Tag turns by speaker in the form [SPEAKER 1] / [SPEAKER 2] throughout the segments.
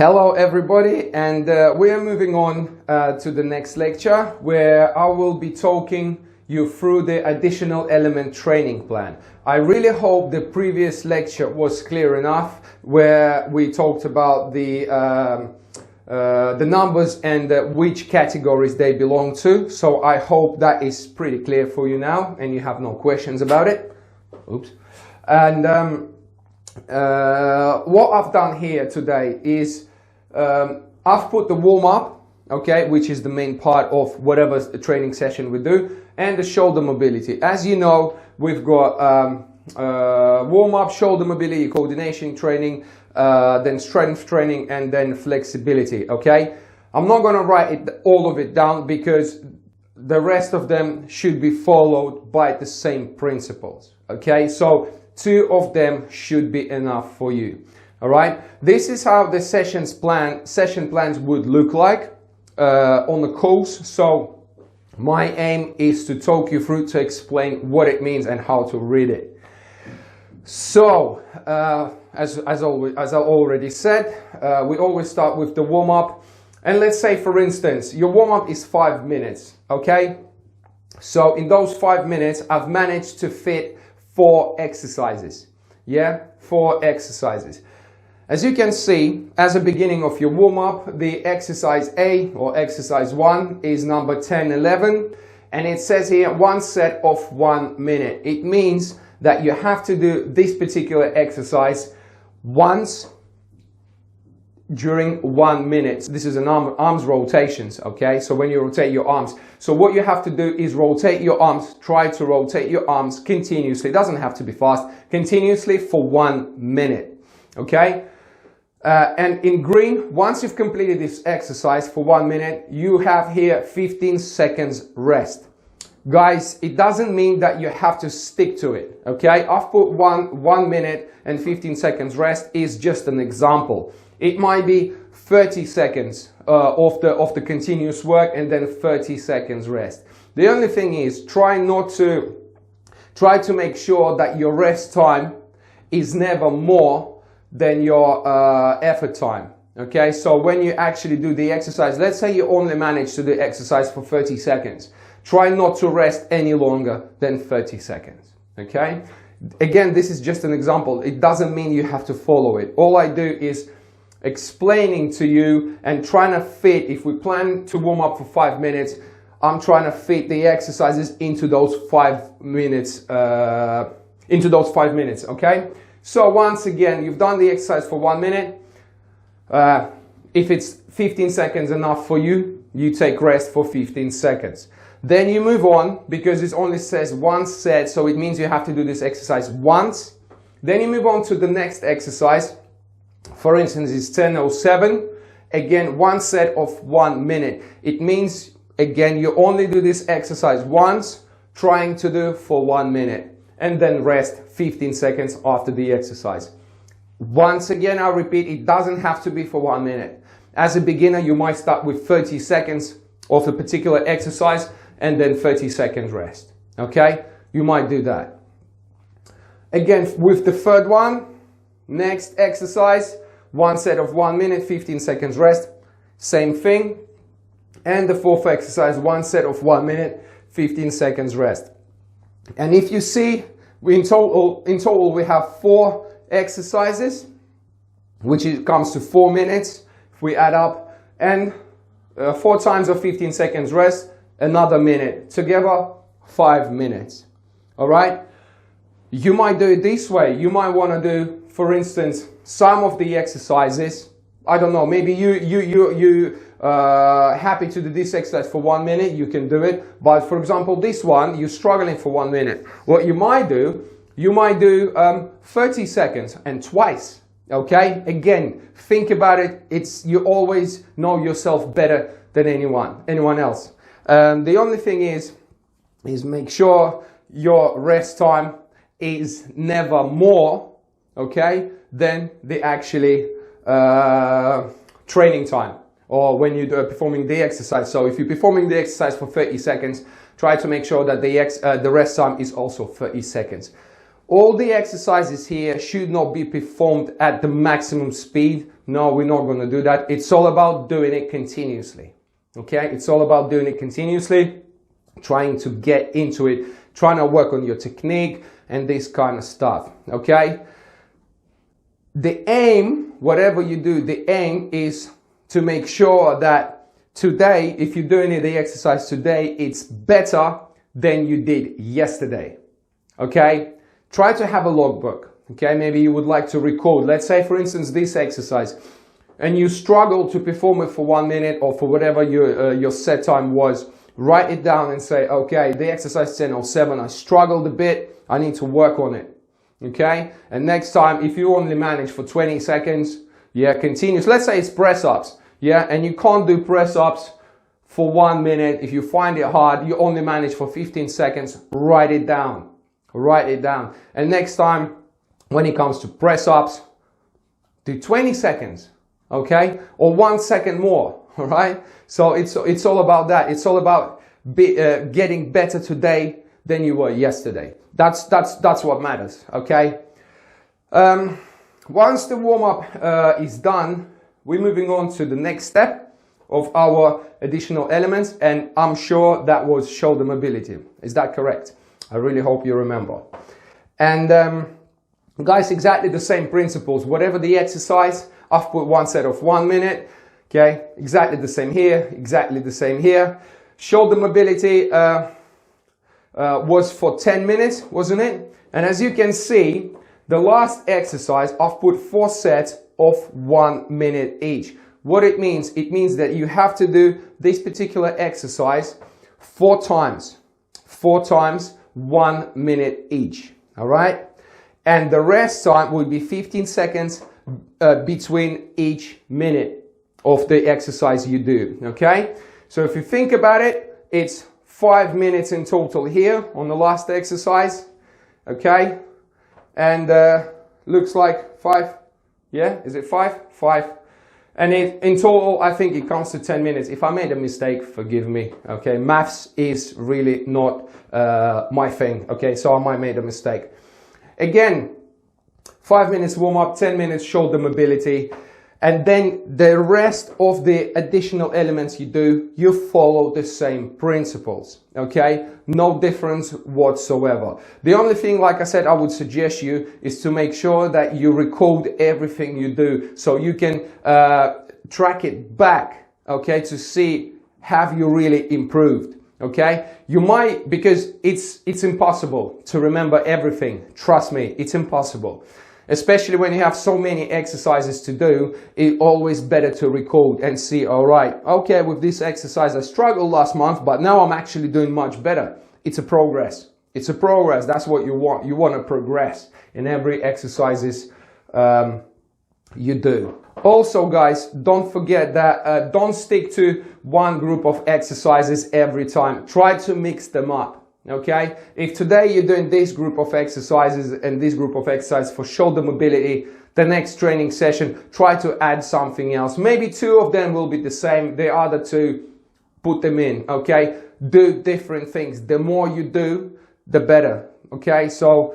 [SPEAKER 1] Hello everybody, and we are moving on to the next lecture where I will be talking you through the additional element training plan. I really hope the previous lecture was clear enough where we talked about the numbers and which categories they belong to. So I hope that is pretty clear for you now and you have no questions about it. Oops. And what I've done here today is I've put the warm-up, okay, which is the main part of whatever training session we do, and the shoulder mobility. As you know, we've got warm-up, shoulder mobility, coordination training, then strength training, and then flexibility, okay? I'm not going to write all of it down because the rest of them should be followed by the same principles, okay? So 2 of them should be enough for you. All right, this is how the session plans would look like on the course. So my aim is to talk you through, to explain what it means and how to read it. So as I already said, we always start with the warm-up. And let's say, for instance, your warm-up is 5 minutes, okay? So in those 5 minutes, I've managed to fit 4 exercises. Yeah, 4 exercises. As you can see, as a beginning of your warm-up, the exercise A or exercise 1 is number 10, 11, and it says here 1 set of 1 minute. It means that you have to do this particular exercise once during 1 minute. This is an arms rotations, okay? So when you rotate your arms. So what you have to do is rotate your arms, try to rotate your arms continuously. It doesn't have to be fast, continuously for 1 minute, okay? And in green, once you've completed this exercise for 1 minute, you have here 15 seconds rest. Guys, it doesn't mean that you have to stick to it, okay? I've put 1 minute and 15 seconds rest is just an example. It might be 30 seconds of the continuous work and then 30 seconds rest. The only thing is try to make sure that your rest time is never more than your effort time. Okay, so when you actually do the exercise, let's say you only manage to do exercise for 30 seconds. Try not to rest any longer than 30 seconds. Okay, again, this is just an example. It doesn't mean you have to follow it. All I do is explaining to you and trying to fit. If we plan to warm up for 5 minutes, I'm trying to fit the exercises into those 5 minutes. Okay. So once again, you've done the exercise for 1 minute. If it's 15 seconds enough for you, you take rest for 15 seconds. Then you move on because it only says 1 set, so it means you have to do this exercise once. Then you move on to the next exercise. For instance, it's 10:07. Again, 1 set of 1 minute. It means, again, you only do this exercise once, trying to do for 1 minute. And then rest 15 seconds after the exercise. Once again, I repeat, it doesn't have to be for 1 minute. As a beginner, you might start with 30 seconds of a particular exercise and then 30 seconds rest. Okay? You might do that. Again, with the third one, next exercise, 1 set of 1 minute, 15 seconds rest. Same thing. And the fourth exercise, 1 set of 1 minute, 15 seconds rest. And if you see, in total we have 4 exercises, which comes to 4 minutes. If we add up, and 4 times of 15 seconds rest, another minute. Together, 5 minutes. All right? You might do it this way. You might want to do, for instance, some of the exercises. I don't know, maybe you happy to do this exercise for 1 minute, you can do it. But for example, this one, you're struggling for 1 minute. What you might do 30 seconds and twice. Okay? Again, think about it. You always know yourself better than anyone else. The only thing is make sure your rest time is never more, okay, than the actually training time, or when you're performing the exercise. So if you're performing the exercise for 30 seconds, try to make sure that the rest time is also 30 seconds. All the exercises here should not be performed at the maximum speed, No, we're not going to do that. It's all about doing it continuously. Okay, it's all about doing it continuously, trying to get into it, trying to work on your technique and this kind of stuff. Okay, the aim, whatever you do, the aim is to make sure that today, if you're doing the exercise today, it's better than you did yesterday. Okay, try to have a logbook. Okay, maybe you would like to record, let's say for instance this exercise, and you struggle to perform it for 1 minute or for whatever your set time was. Write it down and say, okay, the exercise 10:07, I struggled a bit, I need to work on it. Okay, and next time, if you only manage for 20 seconds, yeah, continuous. Let's say it's press-ups, yeah, and you can't do press-ups for 1 minute. If you find it hard, you only manage for 15 seconds, write it down. Write it down. And next time, when it comes to press-ups, do 20 seconds, okay? Or 1 second more, all right? So it's all about that. It's all about getting better today than you were yesterday. That's what matters, okay? Once the warm-up is done, we're moving on to the next step of our additional elements, and I'm sure that was shoulder mobility. Is that correct? I really hope you remember. And guys, exactly the same principles. Whatever the exercise, I've put one set of 1 minute. Okay, exactly the same here, exactly the same here. Shoulder mobility was for 10 minutes, wasn't it? And as you can see, the last exercise, I've put 4 sets of 1 minute each. What it means that you have to do this particular exercise 4 times. 4 times, 1 minute each, all right? And the rest time will be 15 seconds between each minute of the exercise you do, okay? So if you think about it, it's 5 minutes in total here on the last exercise, okay? And looks like 5, yeah? Is it 5? 5. And in total, I think it comes to 10 minutes. If I made a mistake, forgive me, okay? Maths is really not my thing, okay? So I might have made a mistake. Again, 5 minutes warm up, 10 minutes shoulder mobility, and then the rest of the additional elements you do, you follow the same principles, okay? No difference whatsoever. The only thing, like I said, I would suggest you is to make sure that you record everything you do so you can track it back, okay, to see have you really improved. Okay, you might, because it's impossible to remember everything. Trust me, it's impossible. Especially when you have so many exercises to do, it's always better to record and see, all right, okay, with this exercise I struggled last month, but now I'm actually doing much better. It's a progress. It's a progress. That's what you want. You want to progress in every exercises you do. Also, guys, don't forget that don't stick to one group of exercises every time. Try to mix them up, okay? If today you're doing this group of exercises and this group of exercises for shoulder mobility, the next training session, try to add something else. Maybe 2 of them will be the same. The other 2, put them in, okay? Do different things. The more you do, the better, okay? So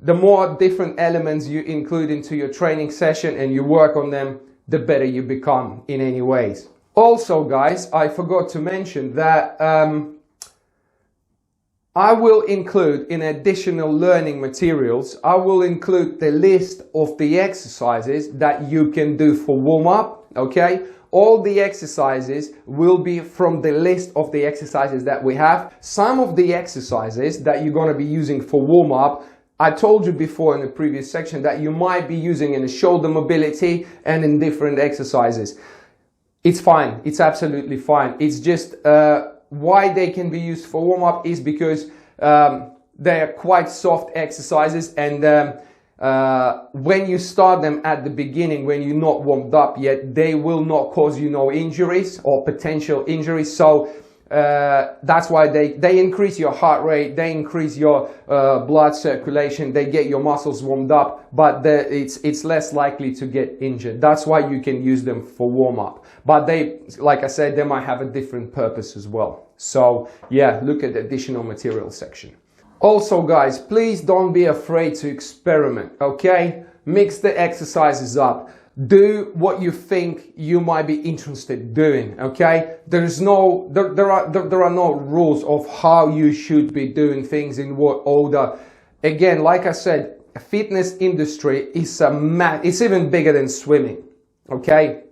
[SPEAKER 1] the more different elements you include into your training session and you work on them, the better you become in any ways. Also, guys, I forgot to mention that I will include in additional learning materials, I will include the list of the exercises that you can do for warm-up, okay? All the exercises will be from the list of the exercises that we have. Some of the exercises that you're going to be using for warm-up, I told you before in the previous section that you might be using in the shoulder mobility and in different exercises. It's fine. It's absolutely fine. It's just why they can be used for warm-up is because they are quite soft exercises, and when you start them at the beginning, when you're not warmed up yet, they will not cause you no injuries or potential injuries. So that's why they increase your heart rate, they increase your blood circulation, they get your muscles warmed up, but it's less likely to get injured. That's why you can use them for warm-up. But they, like I said, they might have a different purpose as well. So yeah, look at the additional material section. Also, guys, please don't be afraid to experiment, okay? Mix the exercises up. do what you think you might be interested in doing, okay? There are no rules of how you should be doing things in what order. Again, like I said, fitness industry is it's even bigger than swimming, okay?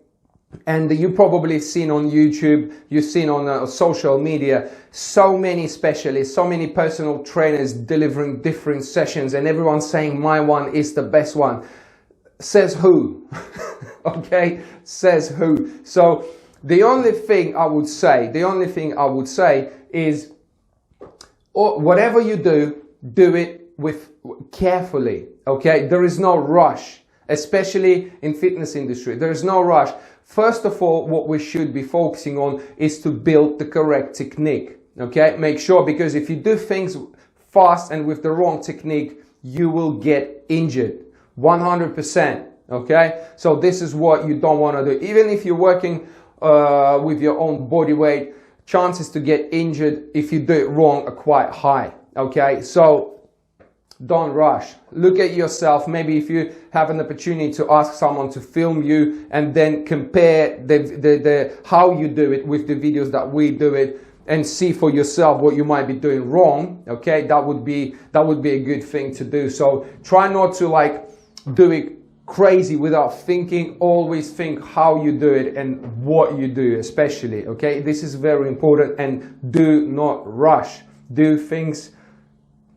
[SPEAKER 1] And you've probably seen on YouTube, you've seen on social media, so many specialists, so many personal trainers delivering different sessions, and everyone's saying my one is the best one. Says who? Okay, says who? So the only thing I would say is, whatever you do it with carefully, okay? There is no rush, especially in fitness industry. There is no rush. First of all, what we should be focusing on is to build the correct technique, okay? Make sure, because if you do things fast and with the wrong technique, you will get injured. 100%, okay? So this is what you don't want to do. Even if you're working with your own body weight, chances to get injured if you do it wrong are quite high, okay? So don't rush. Look at yourself. Maybe if you have an opportunity to ask someone to film you and then compare the how you do it with the videos that we do it, and see for yourself what you might be doing wrong, okay? That would be a good thing to do. So try not to like do it crazy without thinking. Always think how you do it and what you do, especially, okay? This is very important, and do not rush. Do things,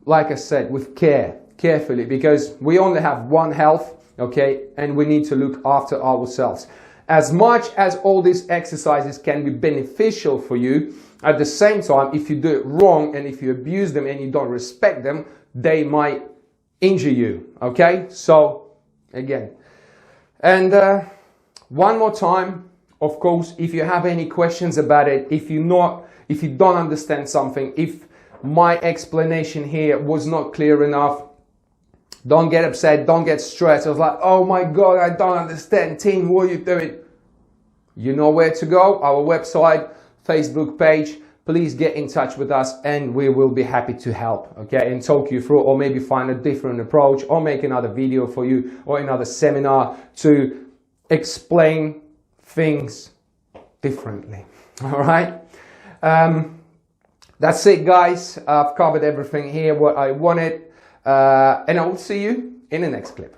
[SPEAKER 1] like I said, with carefully, because we only have one health, okay? And we need to look after ourselves. As much as all these exercises can be beneficial for you, at the same time, if you do it wrong and if you abuse them and you don't respect them, they might injure you, okay? So again, and one more time, of course, if you have any questions about it, if you don't understand something, if my explanation here was not clear enough, don't get upset, don't get stressed. I was like, oh my God, I don't understand, team, what are you doing? You know where to go, our website, Facebook page. Please get in touch with us and we will be happy to help, okay, and talk you through, or maybe find a different approach, or make another video for you, or another seminar to explain things differently. All right, that's it, guys. I've covered everything here, what I wanted, and I will see you in the next clip.